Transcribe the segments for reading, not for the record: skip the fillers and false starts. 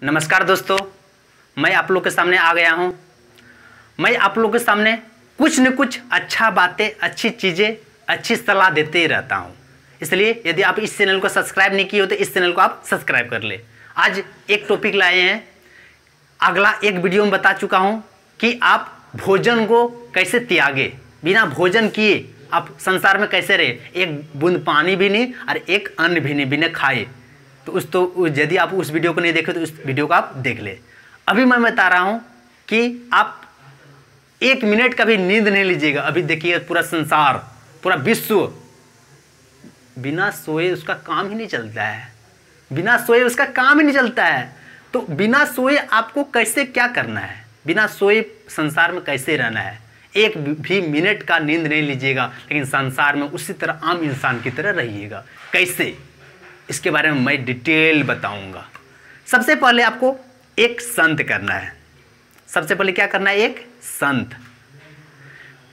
नमस्कार दोस्तों, मैं आप लोग के सामने आ गया हूं। मैं आप लोग के सामने कुछ न कुछ अच्छा बातें, अच्छी चीज़ें, अच्छी सलाह देते ही रहता हूं। इसलिए यदि आप इस चैनल को सब्सक्राइब नहीं किए हो तो इस चैनल को आप सब्सक्राइब कर ले। आज एक टॉपिक लाए हैं। अगला एक वीडियो में बता चुका हूं कि आप भोजन को कैसे त्यागे, बिना भोजन किए आप संसार में कैसे रहे, एक बूंद पानी भी नहीं और एक अन्न भी नहीं बिना खाए। तो यदि आप उस वीडियो को नहीं देखे तो उस वीडियो को आप देख ले। अभी मैं बता रहा हूं कि आप 1 मिनट का भी नींद नहीं लीजिएगा। अभी देखिए पूरा संसार, पूरा विश्व बिना सोए उसका काम ही नहीं चलता है, बिना सोए उसका काम ही नहीं चलता है। तो बिना सोए आपको कैसे क्या करना है, बिना सोए संसार में कैसे रहना है। 1 भी मिनट का नींद नहीं लीजिएगा, लेकिन संसार में उसी तरह आम इंसान की तरह रहिएगा। कैसे, इसके बारे में मैं डिटेल बताऊंगा। सबसे पहले आपको एक संत करना है। सबसे पहले क्या करना है, एक संत,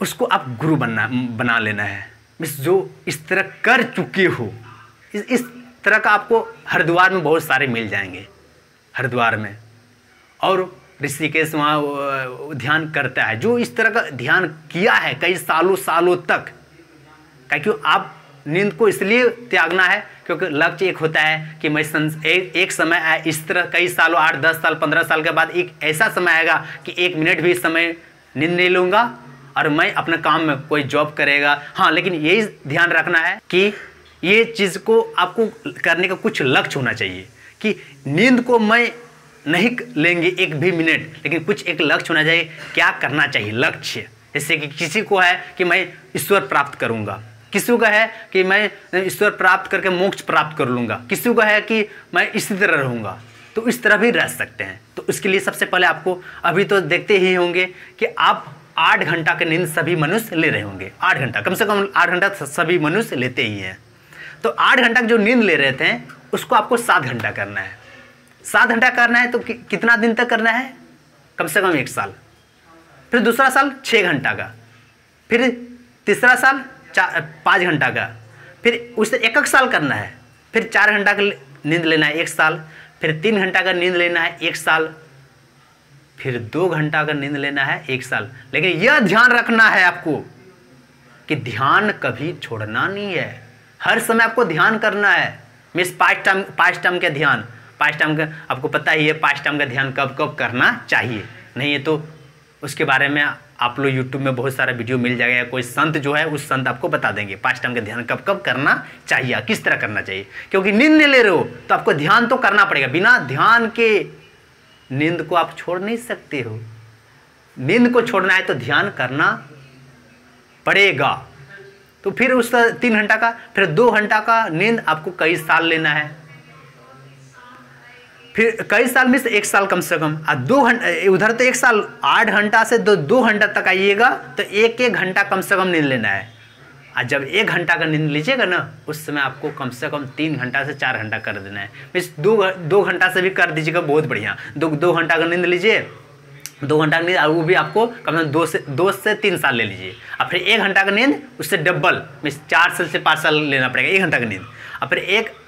उसको आप गुरु बना लेना है। जो इस तरह कर चुके हो, इस तरह का आपको हरिद्वार में बहुत सारे मिल जाएंगे। हरिद्वार में और ऋषिकेश वहाँ ध्यान करता है, जो इस तरह का ध्यान किया है कई सालों सालों तक। क्योंकि आप नींद को इसलिए त्यागना है क्योंकि लक्ष्य एक होता है कि मैं एक समय इस तरह कई सालों 8, 10 साल, 15 साल के बाद एक ऐसा समय आएगा कि 1 मिनट भी इस समय नींद नहीं लूँगा और मैं अपने काम में कोई जॉब करेगा। हाँ, लेकिन यही ध्यान रखना है कि ये चीज़ को आपको करने का कुछ लक्ष्य होना चाहिए कि नींद को मैं नहीं लेंगे 1 भी मिनट, लेकिन कुछ एक लक्ष्य होना चाहिए। क्या करना चाहिए, लक्ष्य। जैसे कि किसी को है कि मैं ईश्वर प्राप्त करूँगा, किसी को है कि मैं ईश्वर प्राप्त करके मोक्ष प्राप्त कर लूँगा, किसी को है कि मैं इसी तरह रहूँगा। तो इस तरह भी रह सकते हैं। तो इसके लिए सबसे पहले आपको, अभी तो देखते ही होंगे कि आप 8 घंटा की नींद सभी मनुष्य ले रहे होंगे। 8 घंटा, कम से कम 8 घंटा सभी मनुष्य लेते ही हैं। तो 8 घंटा जो नींद ले रहे थे उसको आपको 7 घंटा करना है। 7 घंटा करना है तो कितना दिन तक करना है, कम से कम 1 साल। फिर दूसरा साल 6 घंटा का, फिर तीसरा साल 5 घंटा का, फिर उससे 1 साल करना है। फिर 4 घंटा का नींद लेना है 1 साल, फिर 3 घंटा का नींद लेना है 1 साल, फिर 2 घंटा का नींद लेना है 1 साल। लेकिन यह ध्यान रखना है आपको कि ध्यान कभी छोड़ना नहीं है। हर समय आपको ध्यान करना है। मीन्स 5 टाइम का ध्यान, 5 टाइम का आपको पता ही है 5 टाइम का ध्यान कब कब करना चाहिए। नहीं है तो उसके बारे में आप लोग यूट्यूब में बहुत सारा वीडियो मिल जाएगा। कोई संत जो है उस संत आपको बता देंगे 5 टाइम का ध्यान कब कब करना चाहिए, किस तरह करना चाहिए। क्योंकि नींद नहीं ले रहे हो तो आपको ध्यान तो करना पड़ेगा। बिना ध्यान के नींद को आप छोड़ नहीं सकते हो। नींद को छोड़ना है तो ध्यान करना पड़ेगा। तो फिर उसका 3 घंटा का, फिर 2 घंटा का नींद आपको कई साल लेना है। फिर कई साल में से 1 साल कम से कम, 2 घंटा उधर तो 1 साल, 8 घंटा से 2 घंटा तक आइएगा तो 1 घंटा कम से कम नींद लेना है। और जब 1 घंटा का नींद लीजिएगा ना, उस समय आपको कम से कम 3 घंटा से 4 घंटा कर देना है। मीन्स 2 घंटा से भी कर दीजिएगा, बहुत बढ़िया। 2 घंटा का नींद लीजिए, 2 घंटा का नींद, और वो भी आपको कम से कम 2 से 3 साल ले लीजिए। और फिर 1 घंटा का नींद उससे डबल, मीन्स 4 साल से 5 साल लेना पड़ेगा 1 घंटा का नींद। और फिर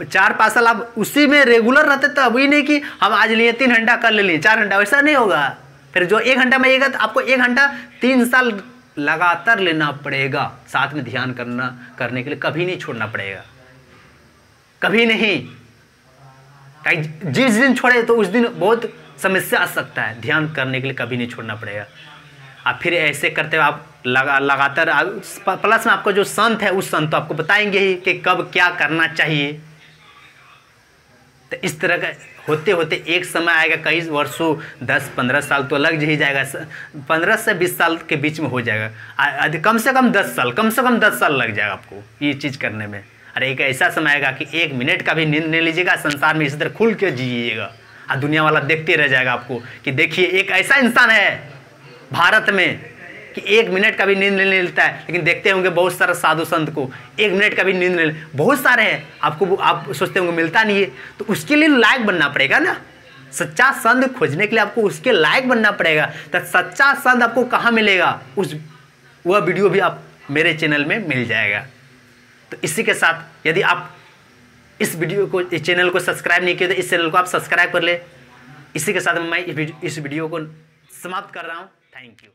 4-5 साल आप उसी में रेगुलर रहते तो अभी नहीं कि हम आज लिए 3 घंटा कर ले लिए 4 घंटा, वैसा नहीं होगा। फिर जो 1 घंटा में आएगा तो आपको 1 घंटा 3 साल लगातार लेना पड़ेगा। साथ में ध्यान करने के लिए कभी नहीं छोड़ना पड़ेगा, कभी नहीं। जिस दिन छोड़े तो उस दिन बहुत समस्या आ सकता है। ध्यान करने के लिए कभी नहीं छोड़ना पड़ेगा। आप फिर ऐसे करते हुए आप लगातार, प्लस में आपको जो संत है उस संत तो आपको बताएंगे ही कि कब क्या करना चाहिए। तो इस तरह का होते होते एक समय आएगा, कई वर्षों 10-15 साल तो लग ही जाएगा, 15 से 20 साल के बीच में हो जाएगा। कम से कम 10 साल, कम से कम 10 साल लग जाएगा आपको ये चीज़ करने में। अरे एक ऐसा समय आएगा कि 1 मिनट का भी नींद नहीं लीजिएगा, संसार में इसी तरह खुल के जिएगा और दुनिया वाला देखते रह जाएगा आपको कि देखिए एक ऐसा इंसान है भारत में कि 1 मिनट का भी नींद नहीं लेता है। लेकिन देखते होंगे बहुत सारे साधु संत को 1 मिनट का भी नींद नहीं, बहुत सारे हैं। आपको आप सोचते होंगे मिलता नहीं है, तो उसके लिए लायक बनना पड़ेगा ना। सच्चा संत खोजने के लिए आपको उसके लायक बनना पड़ेगा। तो सच्चा संत आपको कहाँ मिलेगा, वह वीडियो भी आप मेरे चैनल में मिल जाएगा। तो इसी के साथ यदि आप इस वीडियो को, इस चैनल को सब्सक्राइब नहीं किए तो इस चैनल को आप सब्सक्राइब कर ले। इसी के साथ मैं इस वीडियो को समाप्त कर रहा हूँ। Thank you.